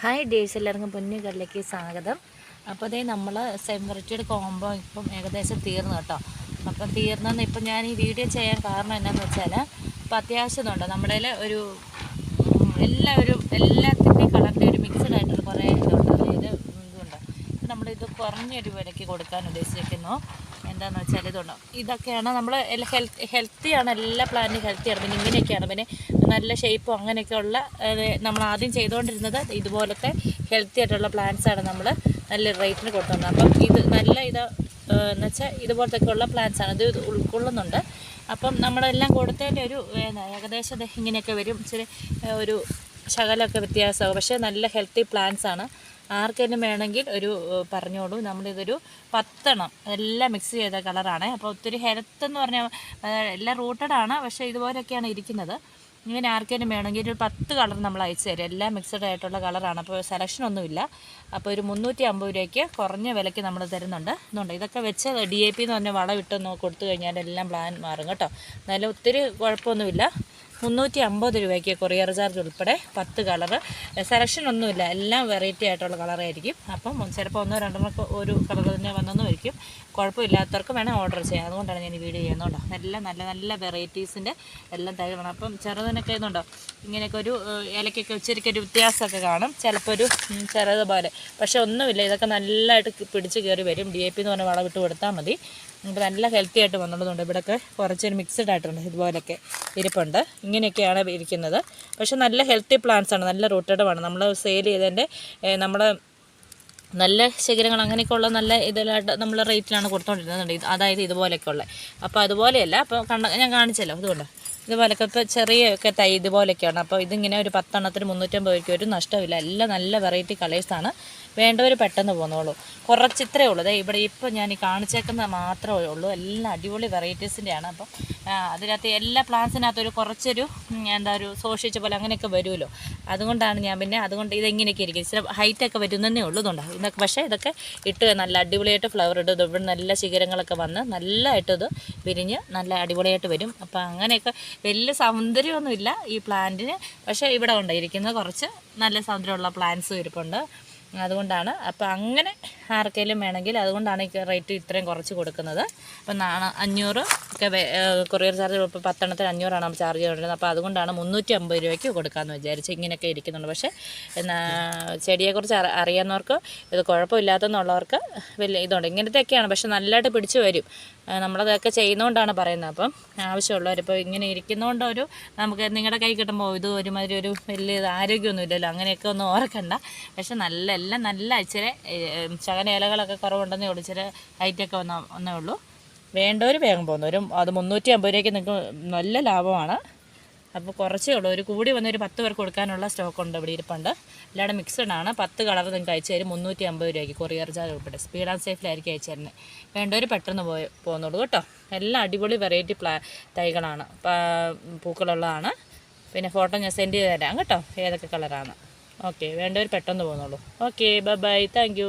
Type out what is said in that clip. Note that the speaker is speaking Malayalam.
ഹായ് ഡേയ്സ്, എല്ലാവർക്കും പൊന്നു കടലിലേക്ക് സ്വാഗതം. അപ്പോൾ അതേ നമ്മൾ സെമ്പറിറ്റിയുടെ കോംബോ ഇപ്പം ഏകദേശം തീർന്നു കേട്ടോ. അപ്പം തീർന്നെന്ന് ഇപ്പം ഞാൻ ഈ വീഡിയോ ചെയ്യാൻ കാരണം എന്നാന്ന് വെച്ചാൽ ഇപ്പം അത്യാവശ്യം ഉണ്ട് നമ്മുടെ ഒരു എല്ലാത്തിൻ്റെയും കളറിൻ്റെ ഒരു മിക്സഡ് ആയിട്ടുള്ള കുറേ ഇതുണ്ട്. അതായത് ഇതുണ്ട്, നമ്മളിത് കുറഞ്ഞൊരു വിലയ്ക്ക് കൊടുക്കാൻ ഉദ്ദേശിക്കുന്നു. എന്താണെന്ന് വെച്ചാൽ ഇതുണ്ടോ, ഇതൊക്കെയാണ് നമ്മൾ ഹെൽത്തിയാണ്, എല്ലാ പ്ലാന്റും ഹെൽത്തിയാണ്. പിന്നെ ഇങ്ങനെയൊക്കെയാണ്, പിന്നെ നല്ല ഷേപ്പും അങ്ങനെയൊക്കെയുള്ള നമ്മൾ ആദ്യം ചെയ്തുകൊണ്ടിരുന്നത് ഇതുപോലത്തെ ഹെൽത്തി ആയിട്ടുള്ള പ്ലാന്റ്സാണ് നമ്മൾ നല്ല റേറ്റിന് കൊടുക്കുന്നത്. അപ്പം ഇത് നല്ല എന്ന് വെച്ചാൽ ഇതുപോലത്തെയൊക്കെയുള്ള പ്ലാന്റ്സാണ്, ഇത് ഉൾക്കൊള്ളുന്നുണ്ട്. അപ്പം നമ്മളെല്ലാം കൊടുത്തതിൻ്റെ ഒരു ഏകദേശം ഇങ്ങനെയൊക്കെ വരും. ഇച്ചിരി ഒരു ശകലമൊക്കെ വ്യത്യാസമാകും, പക്ഷേ നല്ല ഹെൽത്തി പ്ലാന്റ്സാണ്. ആർക്കെങ്കിലും വേണമെങ്കിൽ ഒരു പറഞ്ഞോളൂ. നമ്മളിതൊരു 10 എല്ലാം മിക്സ് ചെയ്ത കളറാണ്. അപ്പോൾ ഒത്തിരി ഹെൽത്ത് എന്ന് പറഞ്ഞാൽ എല്ലാം റൂട്ടഡാണ്, പക്ഷേ ഇതുപോലെയൊക്കെയാണ് ഇരിക്കുന്നത്. ഇങ്ങനെ ആർക്കെങ്കിലും വേണമെങ്കിൽ ഒരു 10 കളർ നമ്മൾ അയച്ചു തരും. എല്ലാം മിക്സഡ് ആയിട്ടുള്ള കളറാണ്, അപ്പോൾ സെലക്ഷൻ ഒന്നുമില്ല. അപ്പോൾ ഒരു 350 രൂപയ്ക്ക് കുറഞ്ഞ വിലയ്ക്ക് നമ്മൾ തരുന്നുണ്ട്. ഇതുണ്ട്, ഇതൊക്കെ വെച്ച് DAP എന്ന് പറഞ്ഞ വളം ഇട്ട് കൊടുത്തു കഴിഞ്ഞാൽ എല്ലാം പ്ലാൻ മാറും കേട്ടോ. എന്നാലും ഒത്തിരി കുഴപ്പമൊന്നുമില്ല. 350 രൂപയ്ക്ക് കൊറിയർ ചാർജ് ഉൾപ്പെടെ 10 കളറ്. സെലക്ഷൻ ഒന്നുമില്ല, എല്ലാം വെറൈറ്റി ആയിട്ടുള്ള കളറായിരിക്കും. അപ്പം ചിലപ്പോൾ 1-2 ഒരു കളർ തന്നെ വന്നെന്നുമായിരിക്കും. കുഴപ്പമില്ലാത്തവർക്ക് വേണേൽ ഓർഡർ ചെയ്യാം. അതുകൊണ്ടാണ് ഞാൻ ഈ വീഡിയോ ചെയ്യുന്നുണ്ടോ. എല്ലാം നല്ല നല്ല വെറൈറ്റീസിൻ്റെ എല്ലാം തൈകളാണ്. അപ്പം ചെറുതിനൊക്കെ ഇതുണ്ടോ, ഇങ്ങനെയൊക്കെ ഒരു ഇലക്കൊക്കെ ഇച്ചിരിക്കൊരു വ്യത്യാസമൊക്കെ കാണും, ചിലപ്പോൾ ഒരു ചെറുതുപോലെ. പക്ഷേ ഒന്നുമില്ല, ഇതൊക്കെ നല്ലതായിട്ട് പിടിച്ച് കയറി വരും. DAP എന്ന് പറഞ്ഞ വളം ഇട്ട് കൊടുത്താൽ മതി. നമുക്ക് നല്ല ഹെൽത്തി ആയിട്ട് വന്നുള്ളതുകൊണ്ട് ഇവിടെയൊക്കെ കുറച്ചൊരു മിക്സഡ് ആയിട്ടുണ്ട്. ഇതുപോലൊക്കെ ഇരിപ്പുണ്ട്. ഇങ്ങനെയൊക്കെയാണ് ഇരിക്കുന്നത്. പക്ഷേ നല്ല ഹെൽത്തി പ്ലാന്റ്സാണ്, നല്ല റൂട്ടഡുമാണ്. നമ്മൾ സെയിൽ ചെയ്തതിൻ്റെ നമ്മൾ നല്ല ശിഖരങ്ങൾ അങ്ങനെയൊക്കെ ഉള്ള നല്ല ഇതിലായിട്ട് നമ്മൾ റേറ്റിലാണ് കൊടുത്തുകൊണ്ടിരുന്നത്. അതായത് ഇതുപോലെയൊക്കെയുള്ള. അപ്പോൾ അതുപോലെയല്ല, അപ്പോൾ ഞാൻ കാണിച്ചല്ലോ. അതുകൊണ്ട് ഇതുപോലൊക്കെ ഇപ്പോൾ ചെറിയൊക്കെ തൈ ഇതുപോലെയൊക്കെയാണ്. അപ്പോൾ ഇതിങ്ങനെ ഒരു 10 എണ്ണത്തിന് 350 രൂപയ്ക്ക് ഒരു നഷ്ടമില്ല. എല്ലാം നല്ല വെറൈറ്റി കളേഴ്സാണ്. വേണ്ടവർ പെട്ടെന്ന് പോന്നോളൂ. കുറച്ച് ഇത്രയേ ഉള്ളൂ. ഇവിടെ ഇപ്പോൾ ഞാൻ ഈ കാണിച്ചേക്കുന്നത് മാത്രമേ ഉള്ളൂ. എല്ലാം അടിപൊളി വെറൈറ്റീസിൻ്റെയാണ്. അപ്പം അതിനകത്ത് എല്ലാ പ്ലാന്റ്സിനകത്തൊരു കുറച്ചൊരു ഒരു സൂക്ഷിച്ച പോലെ അങ്ങനെയൊക്കെ വരുമല്ലോ. അതുകൊണ്ടാണ് ഞാൻ അതുകൊണ്ട് ഇതെങ്ങനെയൊക്കെ ഇരിക്കും. ഇച്ചിരി ഹൈറ്റൊക്കെ വരുന്നതേ ഉള്ളൂ. ഇതുണ്ട്, ഇതൊക്കെ പക്ഷേ ഇതൊക്കെ ഇട്ട് നല്ല അടിപൊളിയായിട്ട് ഫ്ലവർ ഇട്ട് ഇവിടെ നല്ല ശിഖരങ്ങളൊക്കെ വന്ന് നല്ലതായിട്ടത് വിരിഞ്ഞ് നല്ല അടിപൊളിയായിട്ട് വരും. അപ്പോൾ അങ്ങനെയൊക്കെ വലിയ സൗന്ദര്യമൊന്നുമില്ല ഈ പ്ലാന്റിന്, പക്ഷേ ഇവിടെ ഉണ്ടായിരിക്കുന്നത് കുറച്ച് നല്ല സൗന്ദര്യമുള്ള പ്ലാന്റ്സും ഇരിപ്പുണ്ട്. അതുകൊണ്ടാണ്. അപ്പോൾ അങ്ങനെ ആർക്കെങ്കിലും വേണമെങ്കിൽ അതുകൊണ്ടാണ് ഈ റേറ്റ് ഇത്രയും കുറച്ച് കൊടുക്കുന്നത്. അപ്പം 500 ഒക്കെ കൊറിയർ ചാർജ് ഇപ്പോൾ 10 എണ്ണത്തിന് 500 നമ്മൾ ചാർജ് ചെയ്തുകൊണ്ടിരുന്നത്. അപ്പോൾ അതുകൊണ്ടാണ് 350 രൂപയ്ക്ക് കൊടുക്കാമെന്ന് വിചാരിച്ച്. ഇങ്ങനെയൊക്കെ ഇരിക്കുന്നുണ്ട്. പക്ഷേ ചെടിയെക്കുറിച്ച് അറിയാവുന്നവർക്ക്, ഇത് കുഴപ്പമില്ലാത്തെന്നുള്ളവർക്ക് വലിയ ഇതുണ്ട്. ഇങ്ങനത്തെയൊക്കെയാണ്, പക്ഷെ നല്ലതായിട്ട് പിടിച്ച് വരും. നമ്മളതൊക്കെ ചെയ്യുന്നതുകൊണ്ടാണ് പറയുന്നത്. അപ്പം ആവശ്യമുള്ളവരിപ്പോൾ ഇങ്ങനെ ഇരിക്കുന്നതുകൊണ്ട് നമുക്ക് നിങ്ങളുടെ കൈ കിട്ടുമ്പോൾ ഇത് ഒരുമാതിരി ഒരു വലിയ ആരോഗ്യമൊന്നും ഇല്ലല്ലോ, അങ്ങനെയൊക്കെ ഒന്നും ഓർക്കണ്ട. പക്ഷെ എല്ലാം നല്ല ഇച്ചിരി ശകല ഇലകളൊക്കെ കുറവുണ്ടെന്നേ ഉള്ളൂ, ഇച്ചിരി ഹൈറ്റൊക്കെ ഒന്നേ ഉള്ളൂ. വേണ്ടവർ വേഗം പോകുന്നവരും അത് 350 രൂപയ്ക്ക് നിങ്ങൾക്ക് നല്ല ലാഭമാണ്. അപ്പോൾ കുറച്ചേ ഉള്ളൂ. ഒരു കൂടി വന്നൊരു 10 പേർക്ക് കൊടുക്കാനുള്ള സ്റ്റോക്കുണ്ട് ഇവിടെ ഇരിപ്പുണ്ട്. എല്ലാവരും മിക്സഡാണ്. 10 കളർ നിങ്ങൾക്ക് അയച്ചു തരും 350 രൂപയ്ക്ക് കൊറിയർ ചാർജ് ഉൾപ്പെടെ. സ്പീഡ് ആൻഡ് സേഫിലായിരിക്കും അയച്ചു തരുന്നത്. വേണ്ടവർ പെട്ടെന്ന് പോകുന്നുള്ളൂ കേട്ടോ. എല്ലാം അടിപൊളി വെറൈറ്റി തൈകളാണ്, പൂക്കളുള്ളതാണ്. പിന്നെ ഫോട്ടോ ഞാൻ സെൻഡ് ചെയ്ത് തരാം കേട്ടോ, ഏതൊക്കെ കളറാണ്. ഓക്കെ, വേണ്ടവർ പെട്ടെന്ന് പോകുന്നുള്ളൂ. Okay, bye, thank U.